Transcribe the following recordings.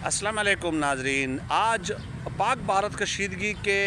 अस्सलाम वालेकुम नाजरीन। आज पाक भारत कशीदगी के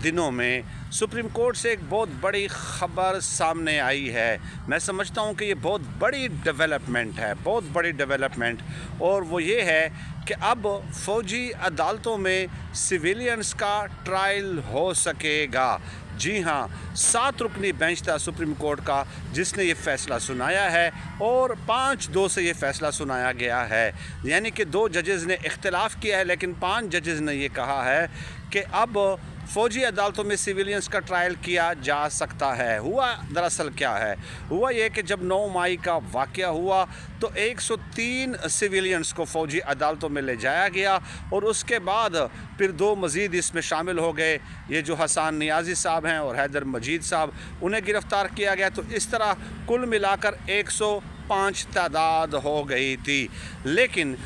दिनों में सुप्रीम कोर्ट से एक बहुत बड़ी ख़बर सामने आई है। मैं समझता हूँ कि ये बहुत बड़ी डेवलपमेंट है, बहुत बड़ी डेवलपमेंट, और वो ये है कि अब फ़ौजी अदालतों में सिविलियंस का ट्रायल हो सकेगा। जी हाँ, 7 रुकनी बेंच था सुप्रीम कोर्ट का जिसने ये फ़ैसला सुनाया है, और 5-2 से ये फ़ैसला सुनाया गया है। यानी कि 2 जजेज़ ने इख्तिलाफ़ किया है, लेकिन 5 जजेज़ ने ये कहा है कि अब फ़ौजी अदालतों में सिविलियंस का ट्रायल किया जा सकता है। हुआ दरअसल क्या है, हुआ ये कि जब 9 मई का वाक़या हुआ तो 103 सिविलियंस को फ़ौजी अदालतों में ले जाया गया, और उसके बाद फिर 2 मज़ीद इसमें शामिल हो गए। ये जो हसन नियाज़ी साहब हैं और हैदर मजीद साहब, उन्हें गिरफ़्तार किया गया। तो इस तरह कुल मिलाकर 105 तादाद हो गई थी। लेकिन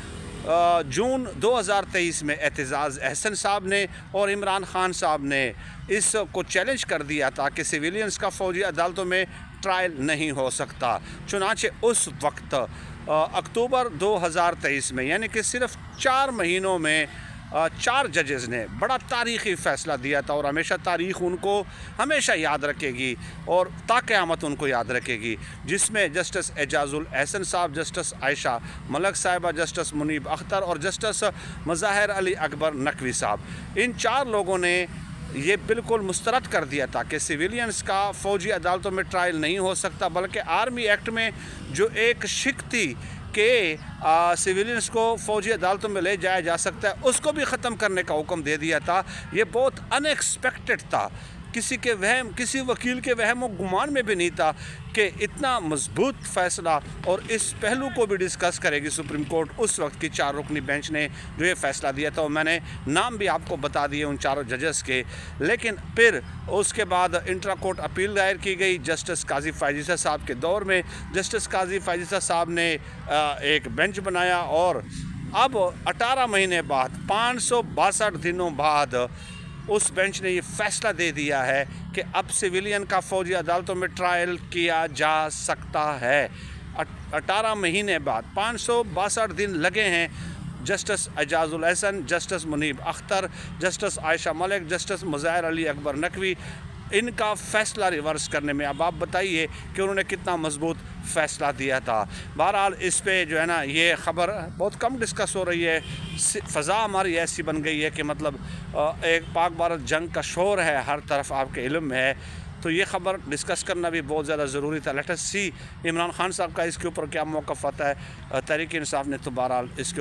जून 2023 में एतजाज़ अहसन साहब ने और इमरान ख़ान साहब ने इसको चैलेंज कर दिया था कि सिविलियंस का फ़ौजी अदालतों में ट्रायल नहीं हो सकता। चुनांचे उस वक्त अक्टूबर 2023 में, यानी कि सिर्फ़ 4 महीनों में 4 जजेज़ ने बड़ा तारीख़ी फ़ैसला दिया था, और हमेशा तारीख़ उनको हमेशा याद रखेगी और ताक़यामत उनको याद रखेगी, जिसमें जस्टिस एजाज़ुल एहसन साहब, जस्टिस आयशा मलिक साहिबा, जस्टिस मुनीब अख्तर और जस्टिस मुज़ाहिर अली अकबर नकवी साहब, इन 4 लोगों ने ये बिल्कुल मुस्तरद कर दिया था कि सिविलियंस का फ़ौजी अदालतों में ट्रायल नहीं हो सकता, बल्कि आर्मी एक्ट में जो एक शिक थी कि सिविलियंस को फ़ौजी अदालतों में ले जाया जा सकता है, उसको भी ख़त्म करने का हुक्म दे दिया था। ये बहुत अनएक्सपेक्टेड था, किसी के वहम, किसी वकील के वहम और गुमान में भी नहीं था कि इतना मजबूत फ़ैसला, और इस पहलू को भी डिस्कस करेगी सुप्रीम कोर्ट उस वक्त की 4 रुकनी बेंच ने जो ये फ़ैसला दिया था। और मैंने नाम भी आपको बता दिए उन 4 जजेस के। लेकिन फिर उसके बाद इंट्रा कोर्ट अपील दायर की गई जस्टिस काजी फ़ायज़ीसा साहब के दौर में। जस्टिस काजी फ़ायज़ीसा साहब ने एक बेंच बनाया, और अब 18 महीने बाद, 562 दिनों बाद उस बेंच ने ये फ़ैसला दे दिया है कि अब सिविलियन का फ़ौजी अदालतों में ट्रायल किया जा सकता है। 18 महीने बाद 562 दिन लगे हैं Justice Ejazul Ahsan, Justice Munib Akhtar, Justice Ayesha Malik, Justice Mazahir Ali Akbar Naqvi, इनका फ़ैसला रिवर्स करने में। अब आप बताइए कि उन्होंने कितना मजबूत फ़ैसला दिया था। बहरहाल इस पे जो है ना, ये ख़बर बहुत कम डिस्कस हो रही है। फ़ज़ा हमारी ऐसी बन गई है कि मतलब एक पाक भारत जंग का शोर है हर तरफ, आपके इल्म में है। तो ये ख़बर डिस्कस करना भी बहुत ज़्यादा ज़रूरी था। लेट अस सी इमरान ख़ान साहब का इसके ऊपर क्या मौक़िफ़ आता है। तहरीक इंसाफ ने तो बहरहाल इसके